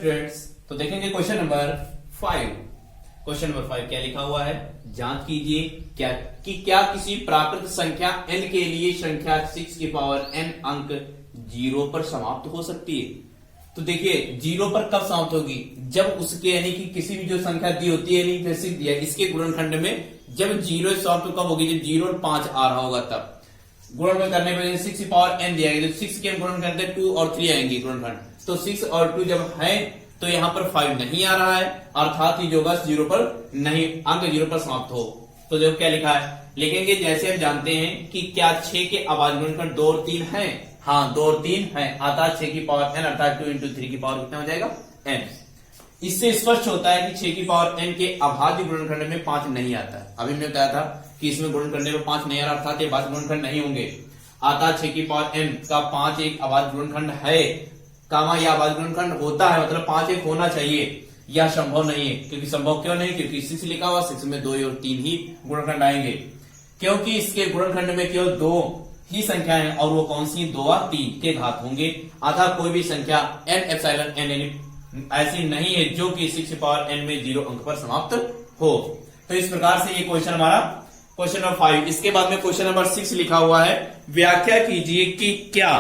Students, तो देखेंगे question number 5। Question number 5 क्या लिखा हुआ है, जांच कीजिए क्या किसी प्राकृत संख्या n के लिए संख्या 6 की पावर n अंक 0 पर समाप्त हो सकती है। तो देखिए 0 पर कब समाप्त होगी, जब उसके यानी कि किसी भी जो संख्या दी होती है, यानी जैसे दिया इसके गुणनखंड में जब 0 समाप्त कब होगी, जब 0 और 5 आ रहा होगा तब। गुणन करने पर 6 की पावर n दिया गया, तो 6 के हम गुणन करते हैं 2 और 3 आएंगे गुणनखंड, तो 6 और 2 जब है तो यहाँ पर 5 नहीं आ रहा है, अर्थात ये जो बस 0 पर नहीं, अंक 0 पर समाप्त हो। तो देखो क्या लिखा है, लिखेंगे जैसे हम जानते हैं कि क्या 6 के अभाज्य गुणनखंड 2 और 3 है, हाँ 2 और 3 है, अर्थात 6 की पावर n अर्थात 2 इंटू 3 की पावर कितना हो जाएगा n। इससे स्पष्ट होता है कि 6 की पावर n के अभाज्य गुणनखंड में 5 नहीं आता है। अभी मैंने बताया था कि इसमें गुणन करने में 5 नहीं आ रहा, अर्थात ये भाज्य गुणनखंड नहीं होंगे। अर्थात 6 की पावर n का 5 एक अभाज्य गुणनखंड है, कामा यह अभाज्य गुणनखंड होता है, मतलब 5 एक होना चाहिए, यह संभव नहीं है। क्योंकि संभव क्यों नहीं, क्योंकि 6 लिखा हुआ, 6 में 2 और 3 ही गुणनखंड आएंगे, क्योंकि इसके गुणनखंड में केवल 2 ही संख्याएं हैं, और वो कौन सी, 2 और 3 के घात होंगे। अतः कोई भी संख्या n एप्सिलॉन n ऐसी नहीं है जो कि 6 की पावर n में 0 अंक पर समाप्त हो। तो इस प्रकार से ये क्वेश्चन हमारा क्वेश्चन नंबर 5। इसके बाद में क्वेश्चन नंबर 6 लिखा हुआ है, व्याख्या कीजिए कि क्या।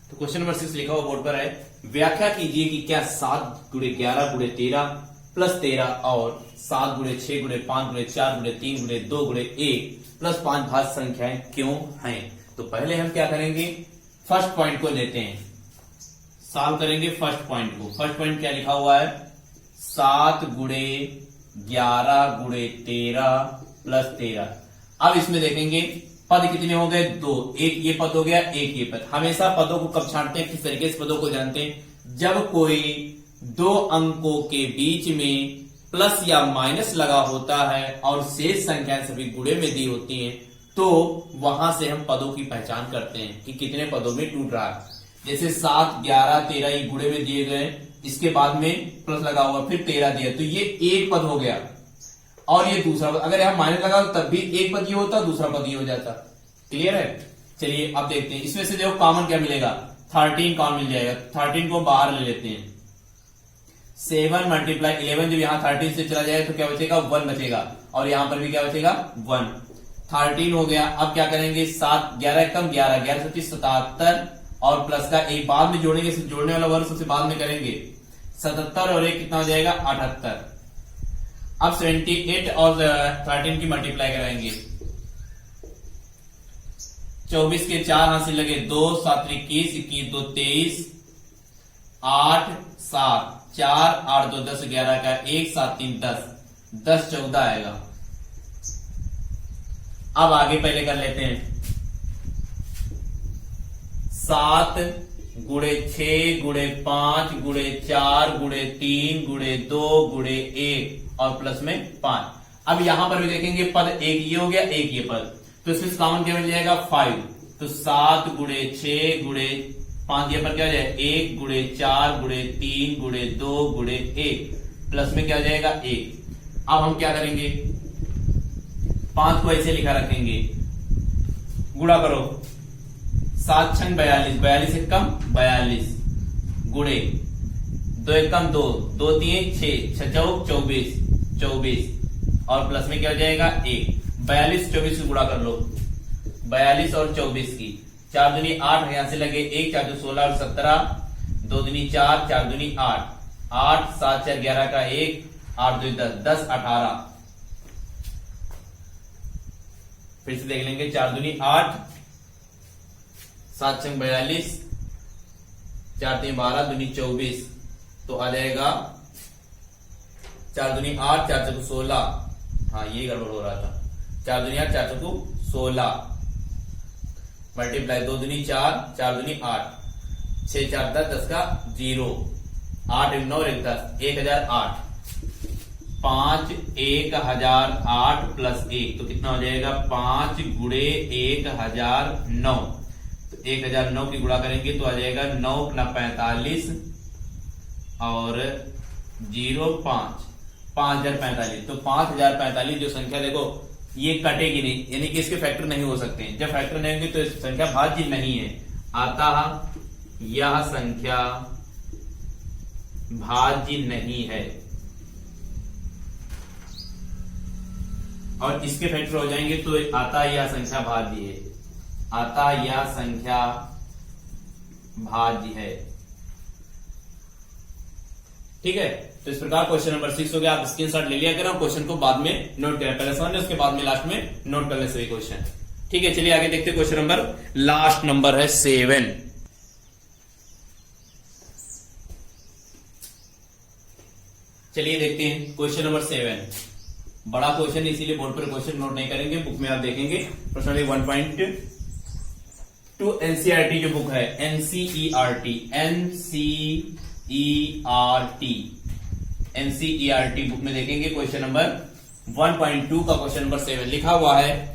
तो क्वेश्चन नंबर 6 लिखा हुआ बोर्ड पर है, व्याख्या कीजिए कि क्या 7 गुणे 11 गुणे 13 प्लस 13 और 7 गुणे 6 गुणे 5 गुणे 4 गुणे 3 गुणे 2 गुणे 1 प्लस 5 भाज्य संख्याएं क्यों हैं। तो पहले हम क्या करेंगे, फर्स्ट पॉइंट को लेते हैं, सॉल्व करेंगे फर्स्ट पॉइंट को। फर्स्ट पॉइंट क्या लिखा हुआ है, 7 गुणे 11 गुणे 13 प्लस 13। अब इसमें देखेंगे पद कितने हो गए, 2, एक ये पद हो गया, एक ये पद। हमेशा पदों को कब छांटते हैं, किस तरीके से पदों को जानते हैं, जब कोई 2 अंकों के बीच में प्लस या माइनस लगा होता है और शेष संख्याएं सभी गुणे में दी होती हैं, तो वहां से हम पदों की पहचान करते हैं कि कितने पदों में टूट रहा है। जैसे 7 11 13 ये गुणे में दिए गए, इसके बाद में प्लस लगा हुआ, फिर 13 दिया, तो ये एक पद हो गया, और ये दूसरा पद। अगर यहां माइनस लगा तब भी एक पद ये होता, दूसरा पद ये हो जाता। क्लियर है। चलिए अब देखते हैं, इसमें से देखो कॉमन क्या मिलेगा, 13 कॉमन मिल जाएगा। 13 को बाहर ले लेते हैं, 7 मल्टीप्लाई 11, जब यहां 13 से चला जाएगा तो क्या बचेगा, 1 बचेगा, और यहां पर भी क्या बचेगा, 1। 13 हो गया। अब क्या करेंगे, 7 11 कम 11 11 77 और प्लस का एक बाद में जोड़ेंगे, जोड़ने वाला वर्ग सबसे बाद में करेंगे, 77 और एक कितना हो जाएगा, 78। अब 78 और 13 की मल्टीप्लाई कराएंगे, 24 के 4 हाथ से लगे 2 7 21 21 2 23 8 7 4 8 2 10 11 का 1 7 3 10 10 14 आएगा। अब आगे पहले कर लेते हैं, 7 गुणे 6 गुणे 5 गुणे 4 गुणे 3 गुणे 2 गुणे 1 और प्लस में 5। अब यहां पर भी देखेंगे पद एक ये हो गया, एक ये पद, तो इसमें कॉमन क्या मिल जाएगा, 5। तो 7 गुणे 6 गुणे 5 ये पर क्या हो जाएगा, 1 गुणे 4 गुणे 3 गुणे 2 गुणे 1 प्लस में क्या हो जाएगा, 1। अब हम क्या करेंगे, 5 को ऐसे लिखा रखेंगे, गुणा करो, 7 छंग 42, 42 एक कम 42 गुणे 2 एक कम 2 2 3 6 6 चौक 24 24 और प्लस में क्या हो जाएगा, 1। 42 24 को गुणा कर लो, 42 और 24 की, 4 दूनी 8 यहां से लगे 1 4 2 16 और 17 2 दूनी 4 4 दूनी 8 8 7 4 11 का 1 8 2 10 10 18। फिर से देख लेंगे, 4 दूनी 8 7 छंग 42 4 3 12 दूनी 24, तो आ जाएगा 4 दूनी 8 4 चौको 16, हाँ ये गड़बड़ हो रहा था, 4 दूनी 8 4 चौको 16 मल्टीप्लाई 2 दूनी 4 4 दूनी 8 6 4 10 10 का 0 8 9 1 10 1008 5 1008 प्लस 1 तो कितना हो जाएगा, 5 गुणे 1009। तो 1009 की गुणा करेंगे तो आ जाएगा 9 ना 45 और 0 5 5045। तो 5045 जो संख्या देखो ये कटेगी नहीं, यानी कि इसके फैक्टर नहीं हो सकते हैं। जब फैक्टर नहीं होंगे तो संख्या भाज्य नहीं है। अतः यह संख्या भाज्य नहीं है, और इसके फैक्टर हो जाएंगे तो आता यह संख्या भाज्य है, आता यह संख्या भाज्य है। ठीक है, तो इस प्रकार क्वेश्चन नंबर 6 हो गया। आप स्क्रीनशॉट ले लिया करें, क्वेश्चन को बाद में नोट करें, पहले समझ उसके बाद में लास्ट में नोट कर ले सभी क्वेश्चन। ठीक है, चलिए आगे देखते हैं। क्वेश्चन नंबर लास्ट नंबर है 7। चलिए देखते हैं क्वेश्चन नंबर 7। बड़ा क्वेश्चन, इसीलिए बोर्ड पर क्वेश्चन नोट नहीं करेंगे, बुक में आप देखेंगे। पर्सनली 1.2 एनसीईआरटी जो बुक है, एनसीईआरटी बुक में देखेंगे क्वेश्चन नंबर 1.2 का क्वेश्चन नंबर 7 लिखा हुआ है।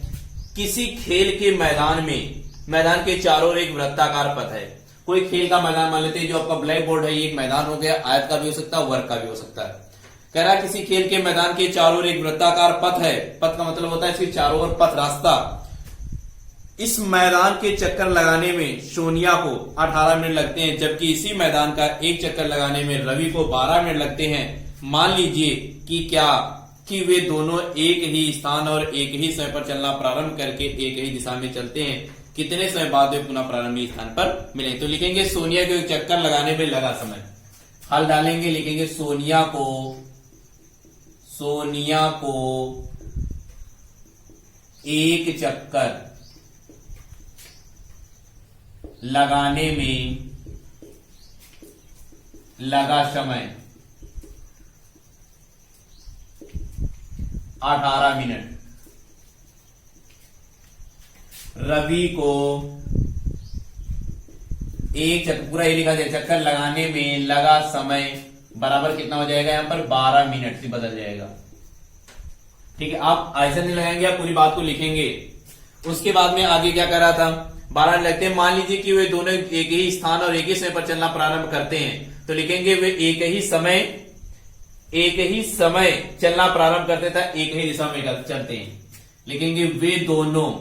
किसी खेल के मैदान के चारों ओर एक वृत्ताकार पथ है। कोई खेल का मैदान मान लेते हैं, जो आपका ब्लैक बोर्ड है, ये एक मैदान हो गया, आयत का भी हो सकता है, वर्ग का भी हो सकता है। कह रहा है किसी खेल के मैदान के चारों ओर एक वृत्ताकार पथ है। पथ का मतलब होता है इसके चारों ओर पथ, रास्ता। इस मैदान के चक्कर लगाने में सोनिया को 18 मिनट लगते हैं, जबकि इसी मैदान का एक चक्कर लगाने में रवि को 12 मिनट लगते हैं। मान लीजिए कि वे दोनों एक ही स्थान और एक ही समय पर चलना प्रारंभ करके एक ही दिशा में चलते हैं। कितने समय बाद वे पुनः प्रारंभिक स्थान पर मिले? तो लिखेंगे सोनिया को एक चक्कर लगाने में लगा समय। हल डालेंगे, लिखेंगे सोनिया को एक चक्कर लगाने में लगा समय 18 मिनट। रवि को एक चक्कर, पूरा ये लिखा जाए, चक्कर लगाने में लगा समय बराबर कितना हो जाएगा? यहां पर 12 मिनट से बदल जाएगा। ठीक है, आप ऐसा नहीं लगाएंगे, आप पूरी बात को लिखेंगे। उसके बाद में आगे क्या कर रहा था? 12 लगते हैं। मान लीजिए कि वे दोनों एक ही स्थान और एक ही समय पर चलना प्रारंभ करते हैं, तो लिखेंगे वे एक ही समय चलना प्रारंभ करते था, एक ही दिशा में चलते हैं। लिखेंगे वे दोनों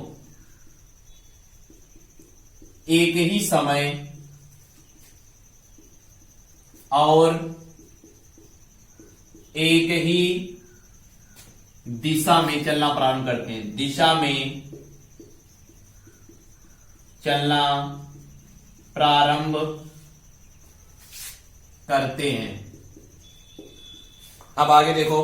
एक ही समय और एक ही दिशा में चलना प्रारंभ करते हैं। दिशा में चलना प्रारंभ करते हैं। अब आगे देखो,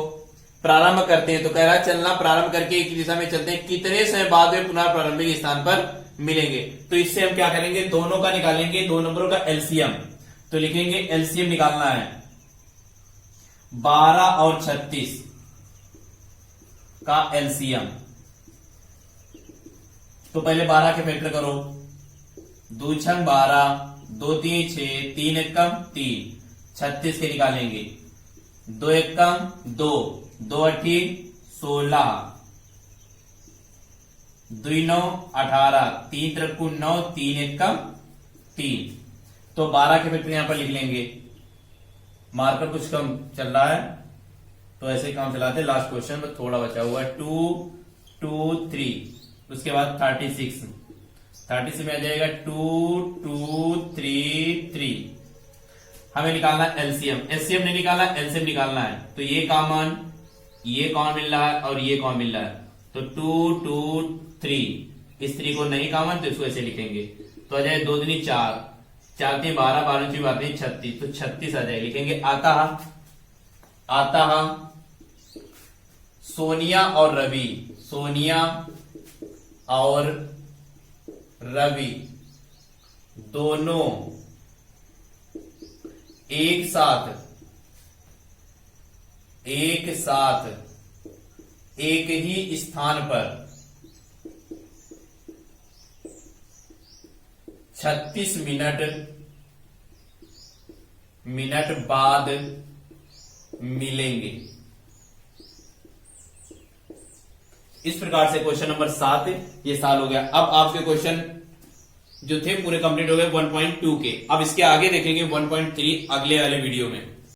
प्रारंभ करते हैं तो कह रहा है चलना प्रारंभ करके एक दिशा में चलते हैं, कितने समय बाद में पुनः प्रारंभिक स्थान पर मिलेंगे? तो इससे हम क्या करेंगे? दोनों का निकालेंगे, दो नंबरों का एलसीएम। तो लिखेंगे एलसीएम निकालना है 12 और 36 का एलसीएम। तो पहले 12 के फैक्टर करो, 2 छंग 12, 2 3 6, 3 एकम 3, 36 के निकालेंगे, 2 एकम 2, 2 अठी 16, 2 9 18, 3 त्रिकु 9, 3 एकम 3। तो 12 के फैक्टर यहां पर लिख लेंगे। मार्कर कुछ कम चल रहा है तो ऐसे काम चलाते। लास्ट क्वेश्चन में थोड़ा बचा हुआ है, 2 2 3, उसके बाद 36 में आ जाएगा 2 2 3 3। हमें निकालना एलसीएम, एलसीएम नहीं निकालना, एलसीएम निकालना है। तो ये कॉमन मिल रहा है और ये कॉमन मिल रहा है, तो 2 2 3। इस 3 को नहीं कॉमन तो इसको ऐसे लिखेंगे, तो आ जाए 2 दूनी 4, 4 3 12, 12 की बात नहीं 36, तो 36 आ जाए। लिखेंगे आता सोनिया और रवि दोनों एक साथ एक ही स्थान पर 36 मिनट बाद मिलेंगे। इस प्रकार से क्वेश्चन नंबर 7 ये साल हो गया। अब आपके क्वेश्चन जो थे पूरे कंप्लीट हो गए 1.2 के। अब इसके आगे देखेंगे 1.3 अगले वाले वीडियो में।